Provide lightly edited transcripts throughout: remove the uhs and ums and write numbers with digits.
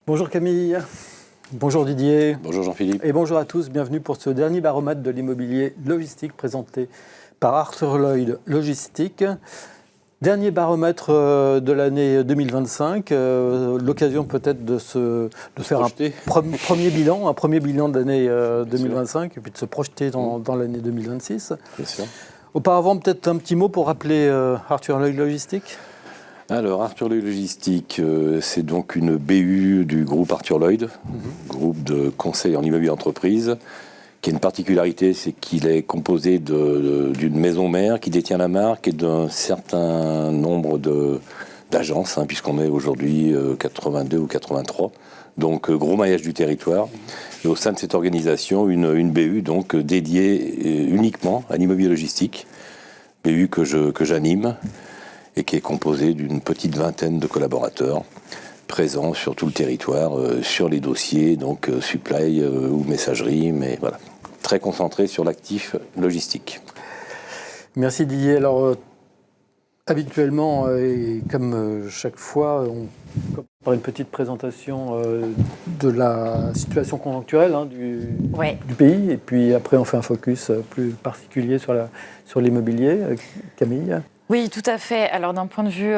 Bonjour Camille, bonjour Didier. Bonjour Jean-Philippe. Et bonjour à tous, bienvenue pour ce dernier baromètre de l'immobilier logistique présenté par Arthur Lloyd Logistique. Dernier baromètre de l'année 2025, l'occasion peut-être de faire un premier bilan de l'année 2025 et puis de se projeter dans l'année 2026. Bien sûr. Auparavant, peut-être un petit mot pour rappeler Arthur Lloyd Logistique. Alors, Arthur Lloyd Logistique, c'est donc une BU du groupe Arthur Lloyd, groupe de conseil en immobilier d'entreprise, qui a une particularité, c'est qu'il est composé d'une maison mère qui détient la marque et d'un certain nombre d'agences, puisqu'on est aujourd'hui 82 ou 83. Donc, gros maillage du territoire. Et au sein de cette organisation, une BU donc dédiée uniquement à l'immobilier logistique, BU que j'anime, et qui est composé d'une petite vingtaine de collaborateurs présents sur tout le territoire, sur les dossiers, donc supply ou messagerie, mais voilà, très concentré sur l'actif logistique. Merci Didier. Alors, habituellement, et comme chaque fois, on commence par une petite présentation de la situation conjoncturelle du pays, et puis après on fait un focus plus particulier sur l'immobilier. Camille ? Oui, tout à fait. Alors d'un point de vue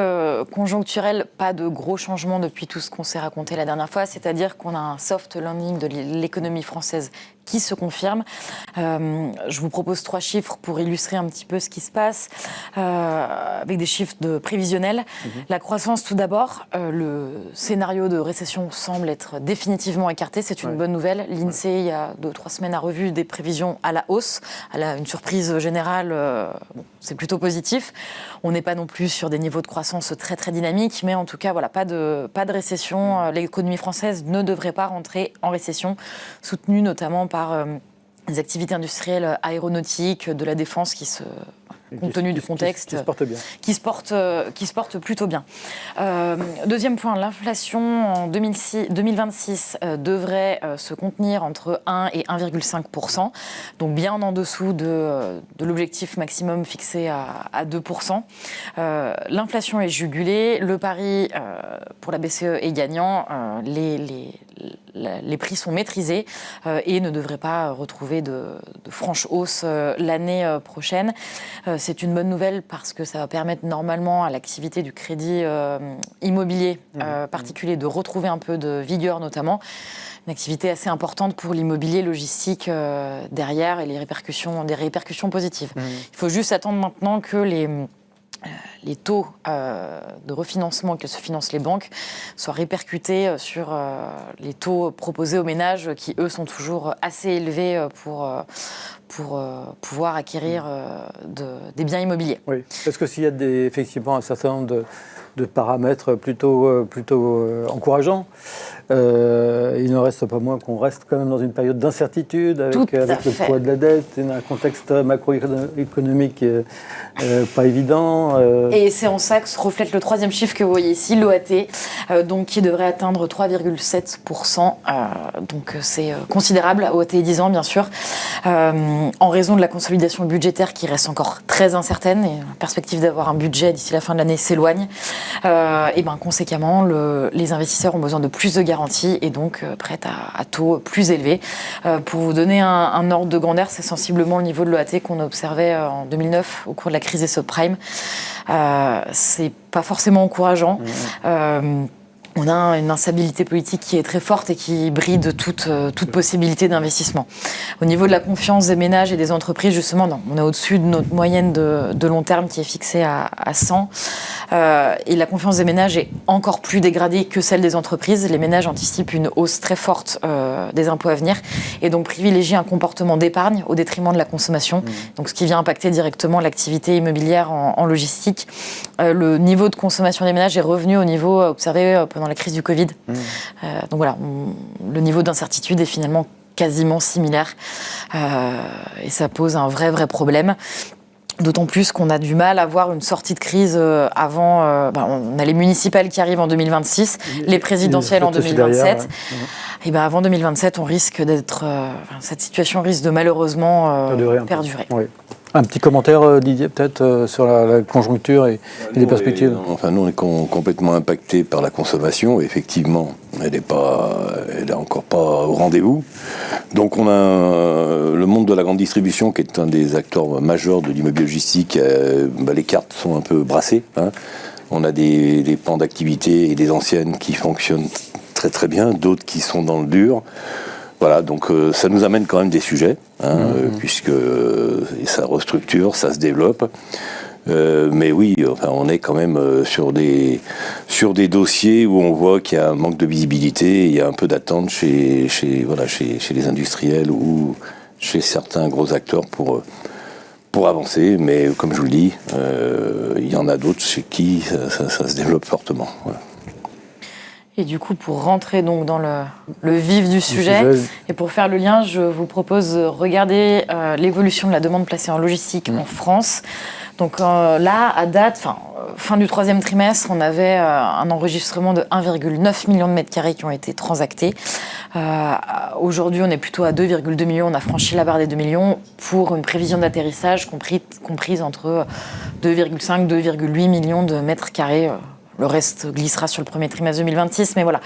conjoncturel, pas de gros changements depuis tout ce qu'on s'est raconté la dernière fois, c'est-à-dire qu'on a un soft landing de l'économie française qui se confirme. Je vous propose 3 chiffres pour illustrer un petit peu ce qui se passe, avec des chiffres prévisionnels. La croissance tout d'abord, le scénario de récession semble être définitivement écarté, c'est une bonne nouvelle. L'INSEE, il y a 2-3 semaines, a revu des prévisions à la hausse. Une surprise générale, c'est plutôt positif. On n'est pas non plus sur des niveaux de croissance très très dynamiques, mais en tout cas, voilà, pas de récession. L'économie française ne devrait pas rentrer en récession, soutenue notamment par les activités industrielles aéronautiques, de la défense compte tenu du contexte, qui se porte plutôt bien. Deuxième point, l'inflation en 2026 devrait se contenir entre 1 et 1,5%, donc bien en dessous de l'objectif maximum fixé à 2%. L'inflation est jugulée, le pari pour la BCE est gagnant, les prix sont maîtrisés et ne devraient pas retrouver de franche hausse l'année prochaine. C'est une bonne nouvelle parce que ça va permettre normalement à l'activité du crédit immobilier particulier de retrouver un peu de vigueur notamment. Une activité assez importante pour l'immobilier logistique derrière et des répercussions positives. Il faut juste attendre maintenant que les taux de refinancement que se financent les banques soient répercutés sur les taux proposés aux ménages qui, eux, sont toujours assez élevés pour pouvoir acquérir des biens immobiliers. Oui. Est-ce que s'il y a effectivement un certain nombre de paramètres plutôt encourageants, il ne reste pas moins qu'on reste quand même dans une période d'incertitude avec le poids de la dette, un contexte macroéconomique pas évident. Et c'est en ça que se reflète le 3e chiffre que vous voyez ici, l'OAT, donc qui devrait atteindre 3,7%. Donc c'est considérable, OAT 10 ans bien sûr, en raison de la consolidation budgétaire qui reste encore très incertaine et la perspective d'avoir un budget d'ici la fin de l'année s'éloigne. Et conséquemment, les investisseurs ont besoin de plus de garanties et donc prêts à taux plus élevés. Pour vous donner un ordre de grandeur, c'est sensiblement le niveau de l'OAT qu'on observait en 2009 au cours de la crise des subprimes. C'est pas forcément encourageant. On a une instabilité politique qui est très forte et qui bride toute possibilité d'investissement. Au niveau de la confiance des ménages et des entreprises, justement, non, on est au-dessus de notre moyenne de long terme qui est fixée à 100. Et la confiance des ménages est encore plus dégradée que celle des entreprises. Les ménages anticipent une hausse très forte des impôts à venir et donc privilégient un comportement d'épargne au détriment de la consommation. Donc, ce qui vient impacter directement l'activité immobilière en logistique. Le niveau de consommation des ménages est revenu au niveau observé pendant la crise du Covid. Donc voilà, le niveau d'incertitude est finalement quasiment similaire et ça pose un vrai problème. D'autant plus qu'on a du mal à voir une sortie de crise avant. On a les municipales qui arrivent en 2026, les présidentielles en 2027. Et avant 2027, on risque d'être. Cette situation risque de malheureusement perdurer. Oui. Un petit commentaire, Didier, peut-être, sur la conjoncture et les perspectives. Nous, on est complètement impacté par la consommation. Effectivement, elle est encore pas au rendez-vous. Donc, on a le monde de la grande distribution, qui est un des acteurs majeurs de l'immobilier logistique. Les cartes sont un peu brassées. On a des pans d'activité et des anciennes qui fonctionnent très très bien, d'autres qui sont dans le dur. Voilà, donc ça nous amène quand même des sujets, puisque ça restructure, ça se développe. Mais oui, on est quand même sur des dossiers où on voit qu'il y a un manque de visibilité, il y a un peu d'attente chez les industriels ou chez certains gros acteurs pour avancer. Mais comme je vous le dis, il y en a d'autres chez qui ça se développe fortement. Voilà. Et du coup, pour rentrer donc dans le vif du sujet, et pour faire le lien, je vous propose de regarder l'évolution de la demande placée en logistique en France. Donc là, à date, fin du troisième trimestre, on avait un enregistrement de 1,9 million de mètres carrés qui ont été transactés. Aujourd'hui, on est plutôt à 2,2 millions. On a franchi la barre des 2 millions pour une prévision d'atterrissage comprise entre 2,5 et 2,8 millions de mètres carrés. Le reste glissera sur le premier trimestre 2026. Mais voilà,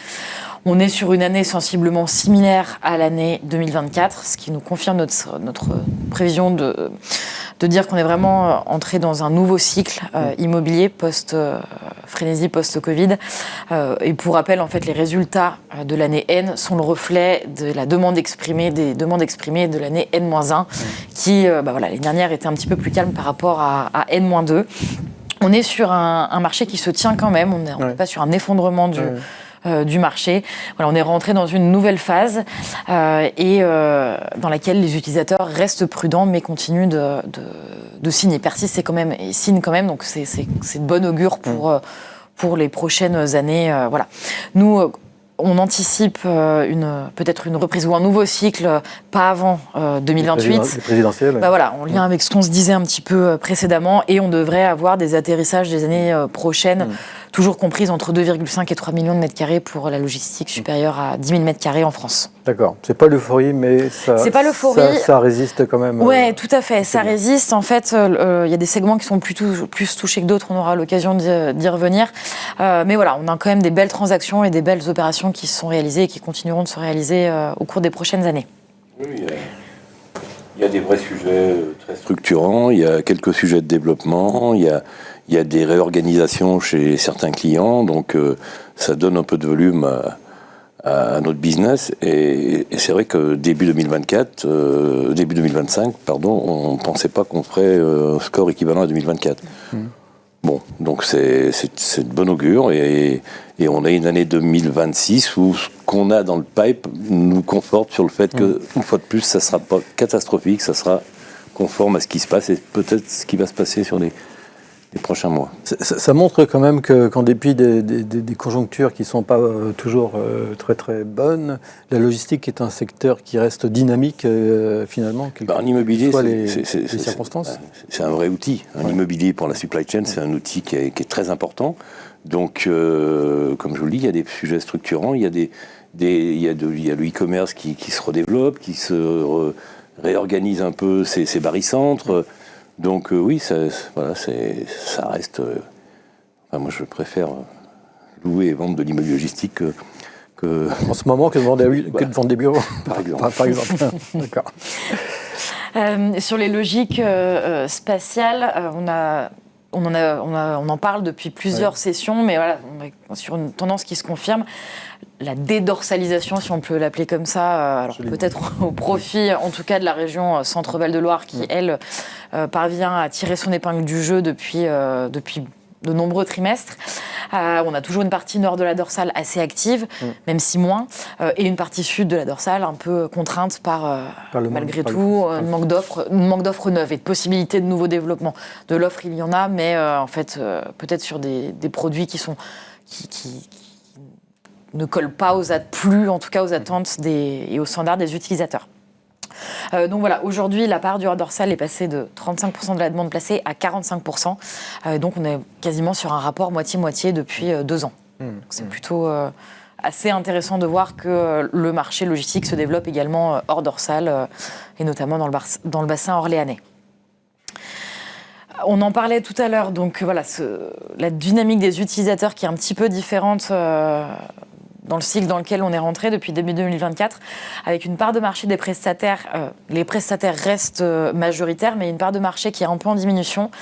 on est sur une année sensiblement similaire à l'année 2024, ce qui nous confirme notre prévision de dire qu'on est vraiment entré dans un nouveau cycle immobilier post-frénésie, post-Covid. Et pour rappel, en fait, les résultats de l'année N sont le reflet de la demande exprimée, des demandes exprimées de l'année N-1, qui, l'année dernière, était un petit peu plus calme par rapport à N-2. On est sur un marché qui se tient quand même, on n'est pas sur un effondrement du marché. Voilà, on est rentré dans une nouvelle phase et dans laquelle les utilisateurs restent prudents mais continuent de signer. Persistent et signent quand même, donc c'est de bon augure pour les prochaines années. Voilà. Nous, on anticipe peut-être une reprise ou un nouveau cycle, pas avant 2028. Les présidentielles. En lien avec ce qu'on se disait un petit peu précédemment, et on devrait avoir des atterrissages des années prochaines, toujours comprises entre 2,5 et 3 millions de mètres carrés pour la logistique supérieure à 10 000 mètres carrés en France. D'accord. C'est pas l'euphorie, mais ça résiste quand même. Oui, tout à fait. Ça résiste. En fait, il y a des segments qui sont plus touchés que d'autres. On aura l'occasion d'y revenir. Mais voilà, on a quand même des belles transactions et des belles opérations qui se sont réalisées et qui continueront de se réaliser au cours des prochaines années. Oui, il y a des vrais sujets très structurants. Il y a quelques sujets de développement. Il y a des réorganisations chez certains clients. Donc, ça donne un peu de volume à notre business, et c'est vrai que début 2025, on ne pensait pas qu'on ferait un score équivalent à 2024. Bon, donc c'est de bon augure, et on a une année 2026 où ce qu'on a dans le pipe nous conforte sur le fait que, une fois de plus, ça ne sera pas catastrophique, ça sera conforme à ce qui se passe et peut-être ce qui va se passer sur les prochains mois. Ça montre quand même qu'en dépit des conjonctures qui ne sont pas toujours très très bonnes, la logistique est un secteur qui reste dynamique finalement. En immobilier, les circonstances. C'est un vrai outil. L'immobilier pour la supply chain, c'est un outil qui est très important. Donc, comme je vous le dis, il y a des sujets structurants, il y a le e-commerce qui se redéveloppe, qui se réorganise un peu ses barycentres. Donc oui, ça reste... moi, je préfère louer et vendre de l'immobilier logistique que... En ce moment, que de vendre des bureaux, par exemple. D'accord. Sur les logiques spatiales, on en parle depuis plusieurs sessions, mais voilà, on est sur une tendance qui se confirme. La dédorsalisation, si on peut l'appeler comme ça, alors peut-être au profit, en tout cas, de la région Centre-Val de Loire, qui, elle, parvient à tirer son épingle du jeu depuis de nombreux trimestres. On a toujours une partie nord de la dorsale assez active, même si moins, et une partie sud de la dorsale un peu contrainte par malgré tout, un manque d'offres neuves et de possibilités de nouveaux développements. De l'offre, il y en a, mais en fait, peut-être sur des produits qui ne collent pas en tout cas aux attentes et aux standards des utilisateurs. Donc voilà, aujourd'hui, la part du hors dorsal est passée de 35% de la demande placée à 45%. Donc on est quasiment sur un rapport moitié-moitié depuis 2 ans. Donc c'est plutôt assez intéressant de voir que le marché logistique se développe également hors dorsal, et notamment dans le bassin orléanais. On en parlait tout à l'heure, donc voilà, la dynamique des utilisateurs qui est un petit peu différente dans le cycle dans lequel on est rentré depuis début 2024, avec une part de marché des prestataires. Les prestataires restent majoritaires, mais une part de marché qui est un peu en diminution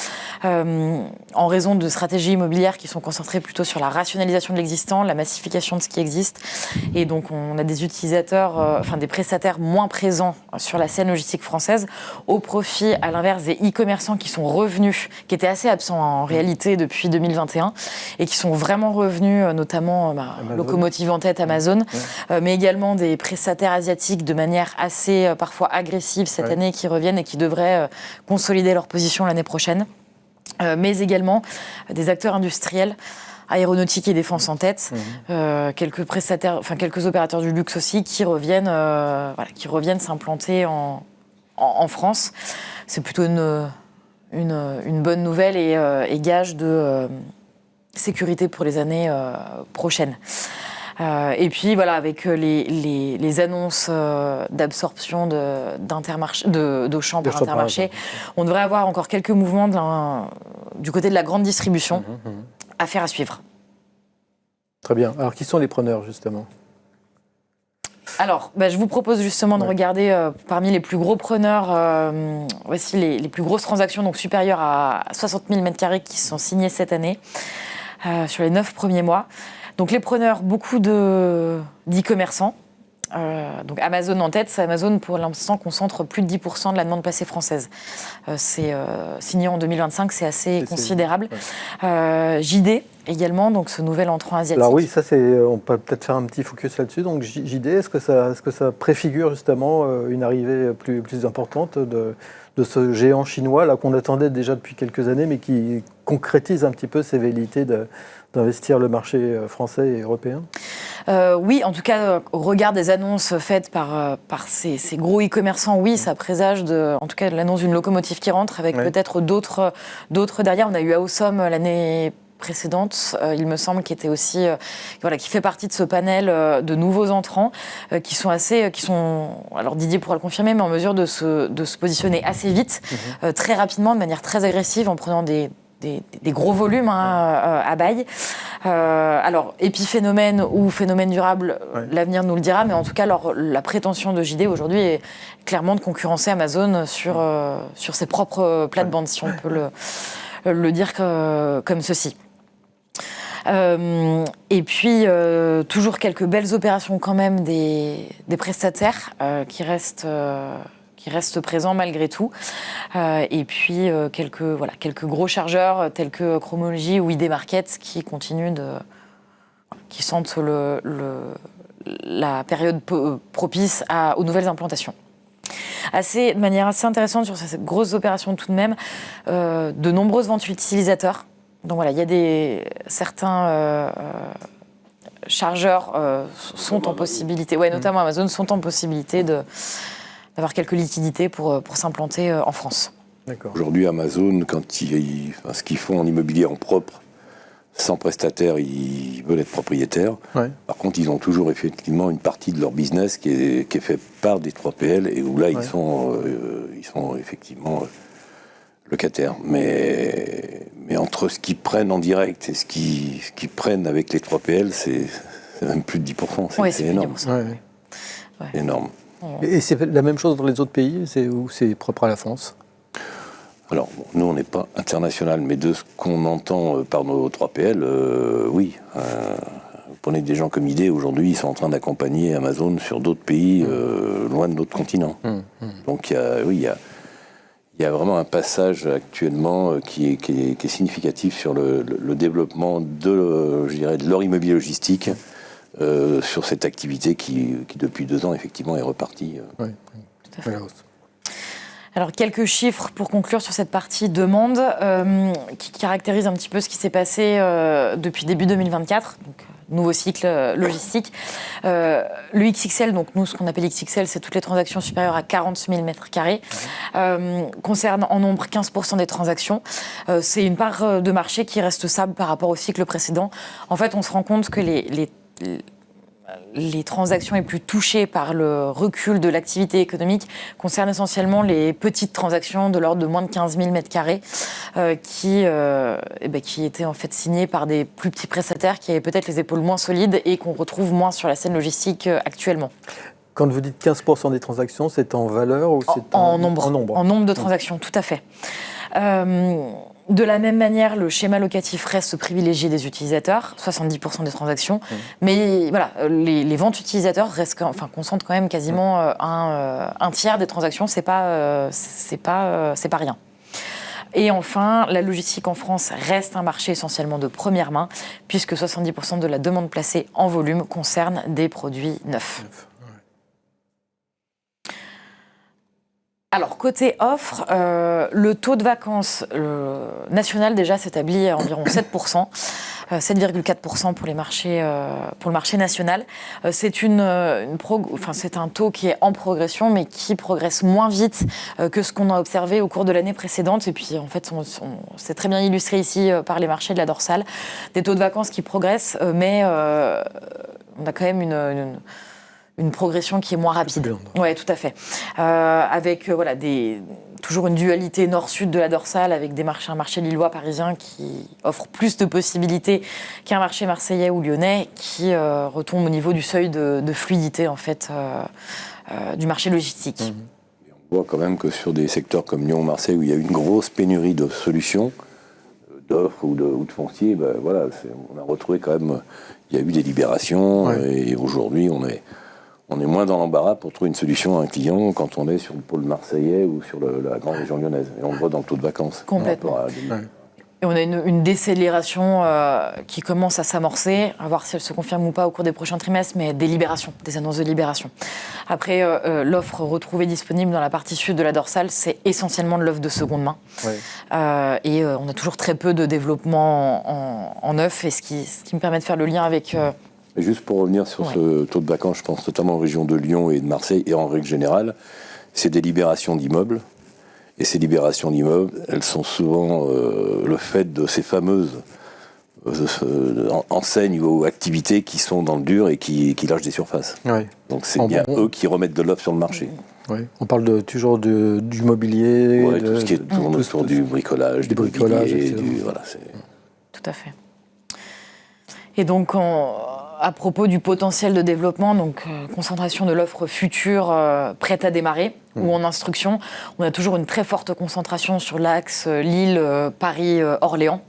en raison de stratégies immobilières qui sont concentrées plutôt sur la rationalisation de l'existant, la massification de ce qui existe. Et donc, on a des utilisateurs, des prestataires moins présents sur la scène logistique française, au profit, à l'inverse, des e-commerçants qui sont revenus, qui étaient assez absents en réalité depuis 2021, et qui sont vraiment revenus, notamment Locomotive en tête, Amazon, mais également des prestataires asiatiques de manière assez parfois agressive cette année qui reviennent et qui devraient consolider leur position l'année prochaine. Mais également des acteurs industriels, aéronautique et défense en tête, quelques prestataires, quelques opérateurs du luxe aussi qui reviennent s'implanter en France. C'est plutôt une bonne nouvelle et gage de sécurité pour les années prochaines. Et puis voilà, avec les annonces d'absorption d'Auchan par Intermarché, on devrait avoir encore quelques mouvements du côté de la grande distribution. Affaire à suivre. Très bien. Alors, qui sont les preneurs, justement ? Alors, je vous propose justement de regarder parmi les plus gros preneurs, voici les plus grosses transactions, donc supérieures à 60 000 m² qui sont signées cette année, sur les 9 premiers mois. Donc les preneurs, beaucoup d'e-commerçants. Donc Amazon en tête, Amazon pour l'instant concentre plus de 10% de la demande passée française. C'est signé en 2025, c'est assez considérable. JD également, donc ce nouvel entrant asiatique. Alors oui, ça on peut peut-être faire un petit focus là-dessus. Donc JD, est-ce que ça préfigure justement une arrivée plus importante de ce géant chinois là qu'on attendait déjà depuis quelques années, mais qui concrétise un petit peu ses velléités d'investir le marché français et européen ? Oui, en tout cas, au regard des annonces faites par ces gros e-commerçants, oui, ça présage en tout cas l'annonce d'une locomotive qui rentre, avec peut-être d'autres derrière. On a eu Aosom l'année précédente, il me semble, qui était aussi, qui fait partie de ce panel de nouveaux entrants qui sont, alors Didier pourra le confirmer, mais en mesure de se positionner assez vite, très rapidement, de manière très agressive, en prenant des gros volumes à bail. Alors, épiphénomène ou phénomène durable, l'avenir nous le dira, mais en tout cas, la prétention de JD aujourd'hui est clairement de concurrencer Amazon sur ses propres plates-bandes, si on peut le dire comme ceci. Et puis, toujours quelques belles opérations quand même des prestataires qui restent présents malgré tout. Et puis, quelques gros chargeurs tels que Chromology ou ID Market qui continuent qui sentent la période propice aux nouvelles implantations. De manière assez intéressante sur ces grosses opérations tout de même, de nombreuses ventes utilisateurs. Donc voilà, il y a certains chargeurs sont en possibilité, notamment Amazon, sont en possibilité d'avoir quelques liquidités pour s'implanter en France. D'accord. Aujourd'hui, Amazon, ce qu'ils font en immobilier en propre, sans prestataire, ils veulent être propriétaires. Par contre, ils ont toujours effectivement une partie de leur business qui est fait par des 3PL et où là, ils sont effectivement locataires. Mais entre ce qu'ils prennent en direct et ce qu'ils prennent avec les 3PL, c'est même plus de 10%. C'est énorme. C'est énorme. Et c'est la même chose dans les autres pays, ou c'est propre à la France ? Alors, nous, on n'est pas international, mais de ce qu'on entend par nos 3PL, oui. Vous prenez des gens comme ID, aujourd'hui, ils sont en train d'accompagner Amazon sur d'autres pays, loin de notre continent. Donc, il y a vraiment un passage actuellement qui est significatif sur le développement de leur immobilier logistique sur cette activité qui, depuis 2 ans, effectivement, est repartie. Oui, tout à fait. Alors, quelques chiffres pour conclure sur cette partie demande qui caractérise un petit peu ce qui s'est passé depuis début 2024, donc nouveau cycle logistique. Le XXL, donc nous, ce qu'on appelle XXL, c'est toutes les transactions supérieures à 40 000 m², concerne en nombre 15% des transactions. C'est une part de marché qui reste stable par rapport au cycle précédent. En fait, on se rend compte que les transactions les plus touchées par le recul de l'activité économique concernent essentiellement les petites transactions de l'ordre de moins de 15 000 m2 qui étaient en fait signées par des plus petits prestataires qui avaient peut-être les épaules moins solides et qu'on retrouve moins sur la scène logistique actuellement. Quand vous dites 15% des transactions, c'est en valeur ou c'est en nombre? En nombre De transactions, tout à fait. De la même manière, le schéma locatif reste privilégié des utilisateurs, 70% des transactions, mais voilà, les ventes utilisateurs concentrent quand même quasiment un tiers des transactions, c'est pas rien. Et enfin, la logistique en France reste un marché essentiellement de première main, puisque 70% de la demande placée en volume concerne des produits neufs. Alors, côté offre, le taux de vacances national déjà s'établit à environ 7%, 7,4% pour le marché national. C'est c'est un taux qui est en progression, mais qui progresse moins vite que ce qu'on a observé au cours de l'année précédente. Et puis, en fait, c'est très bien illustré ici par les marchés de la dorsale. Des taux de vacances qui progressent, mais on a quand même une progression qui est moins rapide. Oui, tout à fait. Avec toujours une dualité nord-sud de la dorsale, avec un marché lillois parisien qui offre plus de possibilités qu'un marché marseillais ou lyonnais, qui retombe au niveau du seuil de fluidité en fait, du marché logistique. On voit quand même que sur des secteurs comme Lyon ou Marseille, où il y a une grosse pénurie de solutions, d'offres ou de fonciers, on a retrouvé quand même, il y a eu des libérations, et aujourd'hui on est moins dans l'embarras pour trouver une solution à un client quand on est sur le pôle marseillais ou sur la grande région lyonnaise. Et on le voit dans le taux de vacances. Complètement. Et on a une décélération qui commence à s'amorcer, à voir si elle se confirme ou pas au cours des prochains trimestres, mais des annonces de libération. Après, l'offre retrouvée disponible dans la partie sud de la dorsale, c'est essentiellement de l'offre de seconde main. Et on a toujours très peu de développement en neuf, et ce qui me permet de faire le lien avec... Et juste pour revenir sur ce taux de vacances, je pense notamment aux régions de Lyon et de Marseille, et en règle générale, c'est des libérations d'immeubles. Et ces libérations d'immeubles, elles sont souvent le fait de ces fameuses enseignes ou activités qui sont dans le dur et qui lâchent des surfaces. Donc c'est bien eux qui remettent de l'offre sur le marché. On parle toujours du mobilier. Tout ce qui tourne autour du bricolage, du mobilier, Tout à fait. Et donc, à propos du potentiel de développement, donc concentration de l'offre future prête à démarrer ou en instruction, on a toujours une très forte concentration sur l'axe Lille, Paris, Orléans,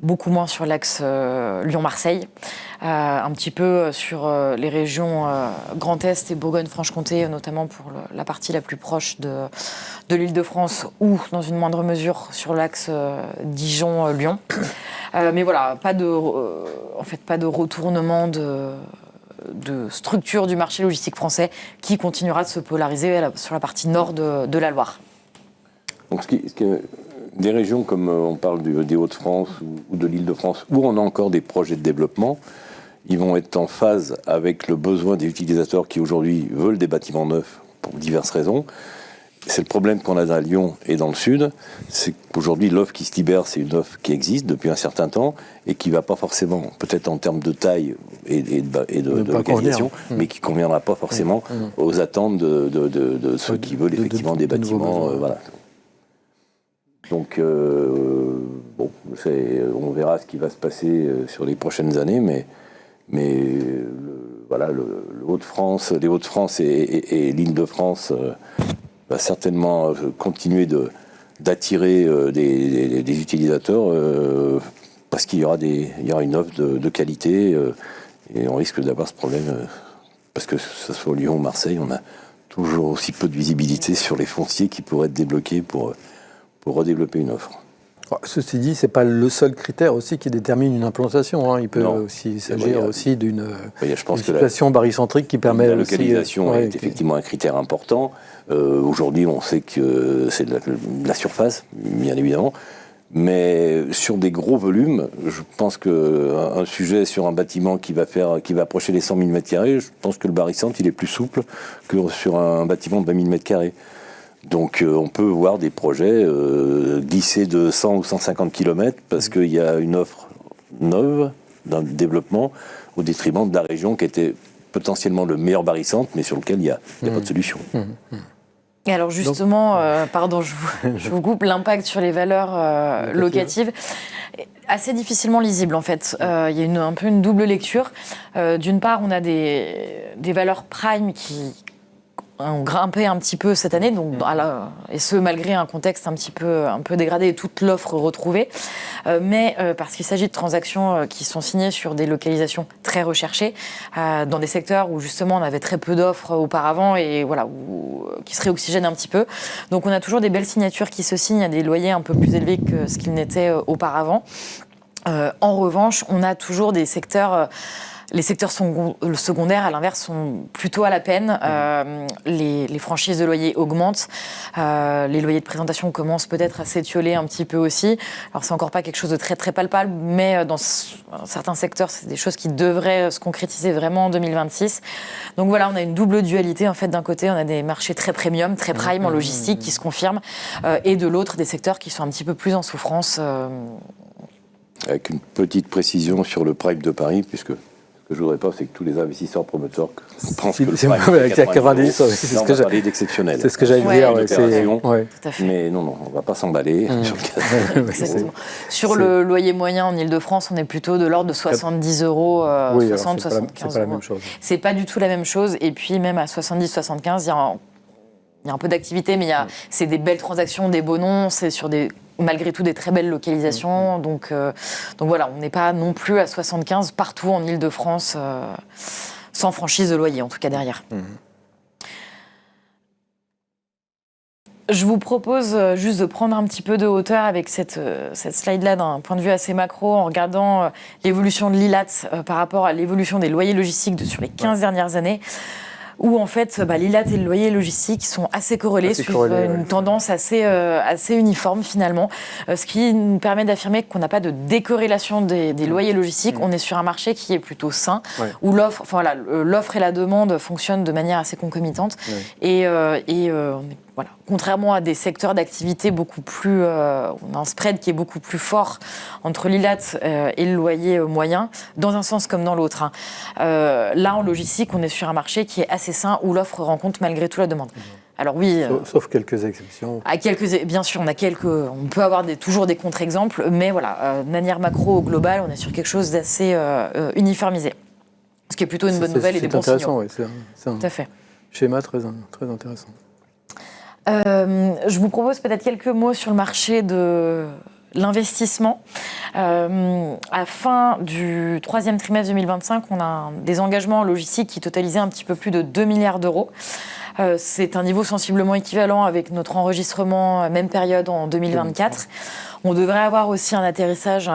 beaucoup moins sur l'axe Lyon-Marseille, un petit peu sur les régions Grand Est et Bourgogne-Franche-Comté, notamment pour la partie la plus proche de l'Île-de-France, ou dans une moindre mesure sur l'axe Dijon-Lyon. Mais voilà, pas de retournement de structure du marché logistique français qui continuera de se polariser sur la partie nord de la Loire. Donc, des régions comme on parle des Hauts-de-France ou de l'Île-de-France, où on a encore des projets de développement, ils vont être en phase avec le besoin des utilisateurs qui aujourd'hui veulent des bâtiments neufs pour diverses raisons. C'est le problème qu'on a à Lyon et dans le sud, c'est qu'aujourd'hui l'offre qui se libère, c'est une offre qui existe depuis un certain temps et qui ne va pas forcément, peut-être en termes de taille et de localisation, mais qui ne conviendra pas forcément aux attentes de ceux qui veulent effectivement des bâtiments. Donc, on verra ce qui va se passer sur les prochaines années, mais les Hauts-de-France et l'Île-de-France va certainement continuer d'attirer des utilisateurs parce qu'il y aura une offre de qualité et on risque d'avoir ce problème parce que ce soit Lyon ou Marseille, on a toujours aussi peu de visibilité sur les fonciers qui pourraient être débloqués pour redévelopper une offre. Ceci dit, ce n'est pas le seul critère aussi qui détermine une implantation. Il peut aussi s'agir aussi d'une situation barycentrique qui permet... La localisation est effectivement un critère important. Aujourd'hui, on sait que c'est de la surface, bien évidemment. Mais sur des gros volumes, je pense qu'un sujet sur un bâtiment qui va approcher les 100 000 m², je pense que le barycentre, il est plus souple que sur un bâtiment de 20 000 m². Donc on peut voir des projets glisser de 100 ou 150 km parce qu'il y a une offre neuve d'un développement au détriment de la région qui était potentiellement le meilleur barycentre, mais sur lequel il n'y a pas de solution. Et alors justement, pardon, je vous coupe, l'impact sur les valeurs locatives, assez difficilement lisible en fait. Il y a un peu une double lecture. D'une part, on a des valeurs prime qui ont grimpé un petit peu cette année, donc, et ce malgré un contexte un peu dégradé et toute l'offre retrouvée, mais parce qu'il s'agit de transactions qui sont signées sur des localisations très recherchées, dans des secteurs où justement on avait très peu d'offres auparavant et voilà, qui se réoxygènent un petit peu. Donc on a toujours des belles signatures qui se signent à des loyers un peu plus élevés que ce qu'ils n'étaient auparavant. En revanche, on a toujours des secteurs... Les secteurs secondaires, à l'inverse, sont plutôt à la peine. Les franchises de loyer augmentent. Les loyers de présentation commencent peut-être à s'étioler un petit peu aussi. Alors, c'est encore pas quelque chose de très, très palpable, mais dans certains secteurs, c'est des choses qui devraient se concrétiser vraiment en 2026. Donc voilà, on a une double dualité. En fait, d'un côté, on a des marchés très premium, très prime en logistique qui se confirment, et de l'autre, des secteurs qui sont un petit peu plus en souffrance. Avec une petite précision sur le prime de Paris, puisque... Ce que je ne voudrais pas, c'est que tous les investisseurs promoteurs pensent que le prime est 90, c'est ce que parler d'exceptionnel. C'est ce que j'allais dire. Tout à fait. Mais non, on ne va pas s'emballer sur le cas. Exactement. Sur le loyer moyen en Ile-de-France, on est plutôt de l'ordre de 70 euros, 60, 75 euros. C'est pas la même chose. C'est pas du tout la même chose. Et puis même à 70, 75, il y a un peu d'activité, mais c'est des belles transactions, des beaux noms, c'est sur malgré tout des très belles localisations. Donc voilà, on n'est pas non plus à 75 partout en Ile-de-France, sans franchise de loyer, en tout cas derrière. Je vous propose juste de prendre un petit peu de hauteur avec cette slide-là d'un point de vue assez macro, en regardant l'évolution de l'ILAT par rapport à l'évolution des loyers logistiques sur les 15 dernières années. Où en fait l'ILAT et le loyer logistique sont assez corrélés, suivent une tendance assez uniforme finalement, ce qui nous permet d'affirmer qu'on n'a pas de décorrélation des loyers logistiques. On est sur un marché qui est plutôt sain, où l'offre et la demande fonctionnent de manière assez concomitante, et voilà. Contrairement à des secteurs d'activité beaucoup plus... on a un spread qui est beaucoup plus fort entre l'ILAT et le loyer moyen, dans un sens comme dans l'autre. Là, en logistique, on est sur un marché qui est assez sain, où l'offre rencontre malgré tout la demande. Alors oui... Sauf quelques exceptions. Bien sûr, on peut avoir toujours des contre-exemples, mais voilà, de manière macro, globale, on est sur quelque chose d'assez uniformisé. Ce qui est plutôt une bonne nouvelle et des bons signaux. C'est un tout à fait. Schéma très intéressant. Je vous propose peut-être quelques mots sur le marché de l'investissement. À fin du troisième trimestre 2025, on a des engagements en logistique qui totalisaient un petit peu plus de 2 milliards d'euros. C'est un niveau sensiblement équivalent avec notre enregistrement même période en 2024. On devrait avoir aussi un atterrissage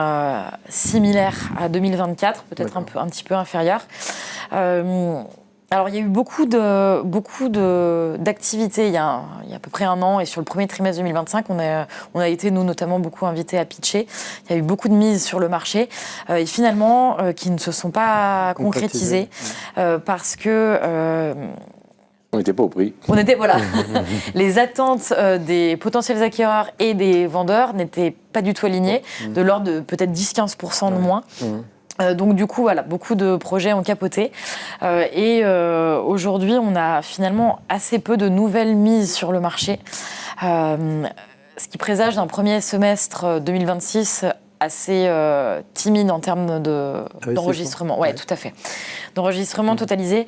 similaire à 2024, peut-être un petit peu inférieur. Alors, il y a eu beaucoup d'activités il y a à peu près un an, et sur le premier trimestre 2025, on a été, nous, notamment beaucoup invités à pitcher. Il y a eu beaucoup de mises sur le marché, et finalement, qui ne se sont pas concrétisées, parce que... on n'était pas au prix. Les attentes des potentiels acquéreurs et des vendeurs n'étaient pas du tout alignées, de l'ordre de peut-être 10-15% de moins. Donc du coup, voilà, beaucoup de projets ont capoté. Aujourd'hui, on a finalement assez peu de nouvelles mises sur le marché, ce qui présage d'un premier semestre 2026 assez timide en termes d'enregistrement. Oui, tout à fait. D'enregistrement totalisé.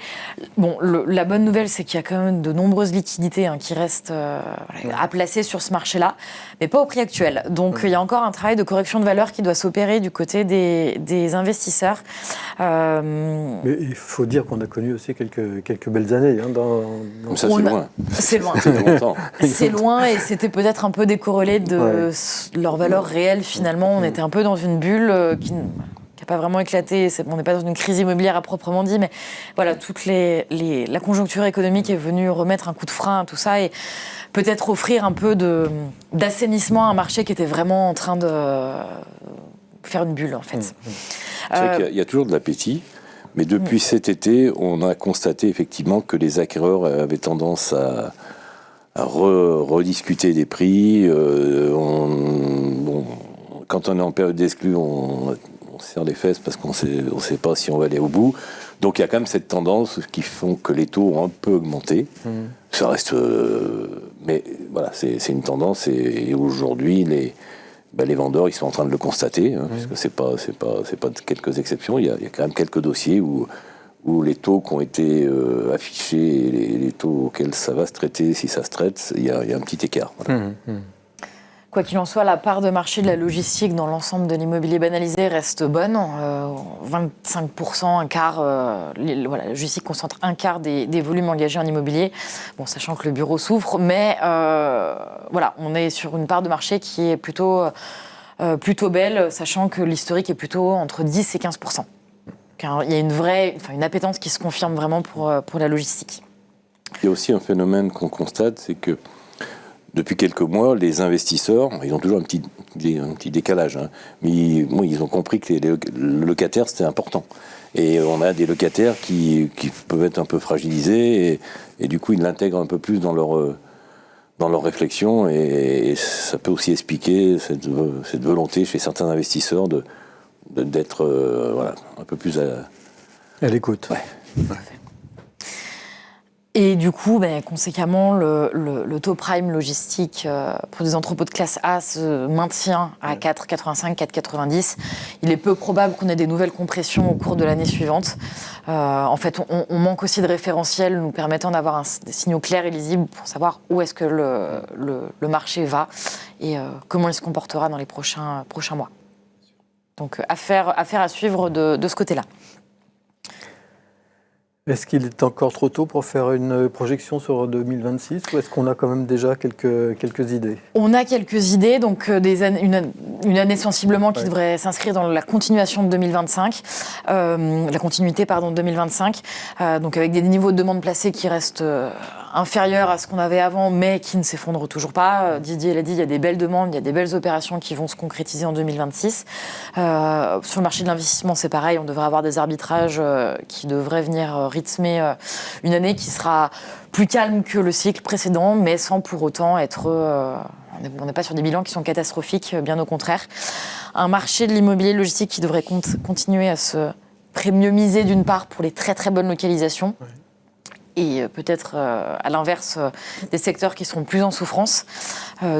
Bon, la bonne nouvelle, c'est qu'il y a quand même de nombreuses liquidités qui restent à placer sur ce marché-là, mais pas au prix actuel. Donc, il y a encore un travail de correction de valeur qui doit s'opérer du côté des investisseurs. Mais il faut dire qu'on a connu aussi quelques belles années. Ça, c'est loin. C'est loin. C'est loin, et c'était peut-être un peu décorrélé de leur valeur réelle, finalement. On était un peu dans une bulle qui n'a pas vraiment éclaté. On n'est pas dans une crise immobilière à proprement dit, mais voilà, la conjoncture économique est venue remettre un coup de frein à tout ça et peut-être offrir un peu d'assainissement à un marché qui était vraiment en train de faire une bulle, en fait. C'est vrai qu'il y a toujours de l'appétit, mais depuis cet été, on a constaté effectivement que les acquéreurs avaient tendance à rediscuter des prix. Quand on est en période d'exclus, on se serre les fesses parce qu'on sait pas si on va aller au bout. Donc il y a quand même cette tendance qui font que les taux ont un peu augmenté. Ça reste... mais voilà, c'est une tendance et aujourd'hui, les vendeurs, ils sont en train de le constater, puisque c'est pas quelques exceptions. Il y a quand même quelques dossiers où les taux qui ont été affichés et les taux auxquels ça va se traiter, si ça se traite, il y a un petit écart. Voilà. Quoi qu'il en soit, la part de marché de la logistique dans l'ensemble de l'immobilier banalisé reste bonne. 25%, un quart. La logistique concentre un quart des volumes engagés en immobilier. Bon, sachant que le bureau souffre, mais on est sur une part de marché qui est plutôt belle, sachant que l'historique est plutôt entre 10 et 15%. Il y a une appétence qui se confirme vraiment pour la logistique. Il y a aussi un phénomène qu'on constate, c'est que depuis quelques mois, les investisseurs, ils ont toujours un petit décalage, mais ils ont compris que le locataire, c'était important. Et on a des locataires qui peuvent être un peu fragilisés, et du coup, ils l'intègrent un peu plus dans leur réflexion, et ça peut aussi expliquer cette volonté chez certains investisseurs d'être un peu plus à l'écoute. Ouais. Et du coup, conséquemment, le taux prime logistique pour des entrepôts de classe A se maintient à 4,85, 4,90. Il est peu probable qu'on ait des nouvelles compressions au cours de l'année suivante. En fait, on manque aussi de référentiels nous permettant d'avoir des signaux clairs et lisibles pour savoir où est-ce que le marché va et comment il se comportera dans les prochains mois. Donc, affaire à suivre de ce côté-là. Est-ce qu'il est encore trop tôt pour faire une projection sur 2026 ou est-ce qu'on a quand même déjà quelques idées ? On a quelques idées, donc une année sensiblement qui devrait s'inscrire dans la continuation de 2025, la continuité de 2025, donc avec des niveaux de demande placée qui restent inférieurs à ce qu'on avait avant, mais qui ne s'effondrent toujours pas. Didier l'a dit, il y a des belles demandes, il y a des belles opérations qui vont se concrétiser en 2026. Sur le marché de l'investissement, c'est pareil, on devrait avoir des arbitrages qui devraient venir rythmer une année qui sera plus calme que le cycle précédent, mais sans pour autant être... on n'est pas sur des bilans qui sont catastrophiques, bien au contraire. Un marché de l'immobilier logistique qui devrait continuer à se premiumiser d'une part pour les très très bonnes localisations, et peut-être à l'inverse des secteurs qui seront plus en souffrance,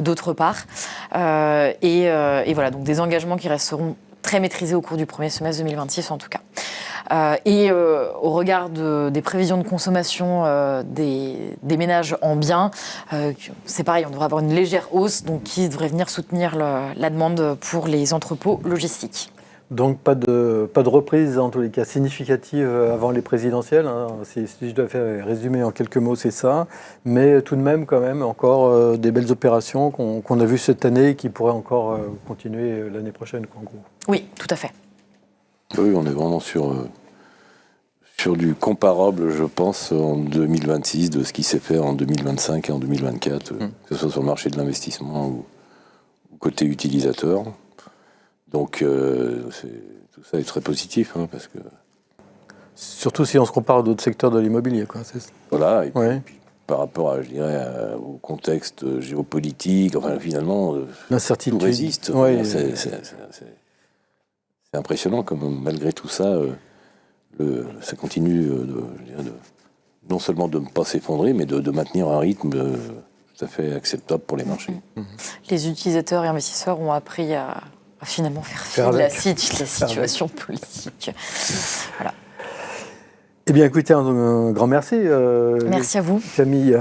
d'autre part. Et voilà, donc des engagements qui resteront très maîtrisés au cours du premier semestre 2026 en tout cas. Au regard des prévisions de consommation des ménages en biens, c'est pareil, on devrait avoir une légère hausse donc qui devrait venir soutenir la demande pour les entrepôts logistiques. Donc pas de reprise en tous les cas significative avant les présidentielles. Si je dois faire résumer en quelques mots, c'est ça. Mais tout de même, quand même, encore des belles opérations qu'on a vues cette année et qui pourraient encore continuer l'année prochaine, en gros. Oui, tout à fait. Oui, on est vraiment sur du comparable, je pense, en 2026 de ce qui s'est fait en 2025 et en 2024, que ce soit sur le marché de l'investissement ou côté utilisateur. Donc, tout ça est très positif, parce que... Surtout si on se compare à d'autres secteurs de l'immobilier, quoi. Voilà, et puis, par rapport à, je dirais, au contexte géopolitique, enfin, finalement, l'incertitude. Tout résiste. Ouais, c'est impressionnant, comme malgré tout ça, ça continue non seulement de ne pas s'effondrer, mais de maintenir un rythme tout à fait acceptable pour les marchés. Les utilisateurs et investisseurs ont appris à finalement faire fi de la situation politique. Voilà. Eh bien, écoutez, un grand merci. Merci à vous. Camille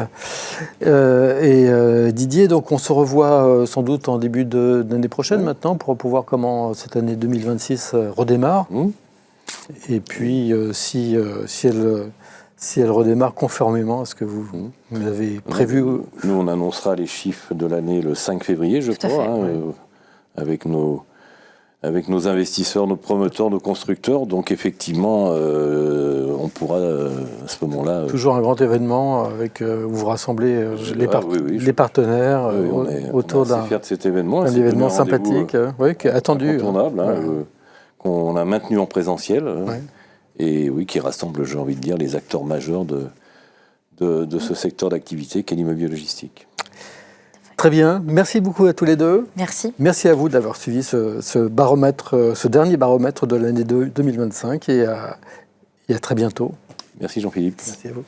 et Didier. Donc, on se revoit sans doute en début d'année prochaine maintenant pour voir comment cette année 2026 redémarre. Et puis, si elle redémarre conformément à ce que vous avez prévu. Nous, on annoncera les chiffres de l'année le 5 février, je crois, avec nos investisseurs, nos promoteurs, nos constructeurs. Donc, effectivement, on pourra, à ce moment-là... Toujours un grand événement avec où vous rassemblez les partenaires autour d'un fiers de cet événement. Un événement sympathique, qui est attendu. Incontournable, qu'on a maintenu en présentiel. Et qui rassemble, j'ai envie de dire, les acteurs majeurs de ce secteur d'activité qu'est l'immobilier logistique. Très bien. Merci beaucoup à tous les deux. Merci. Merci à vous d'avoir suivi ce baromètre, ce dernier baromètre de l'année 2025 et à très bientôt. Merci Jean-Philippe. Merci à vous.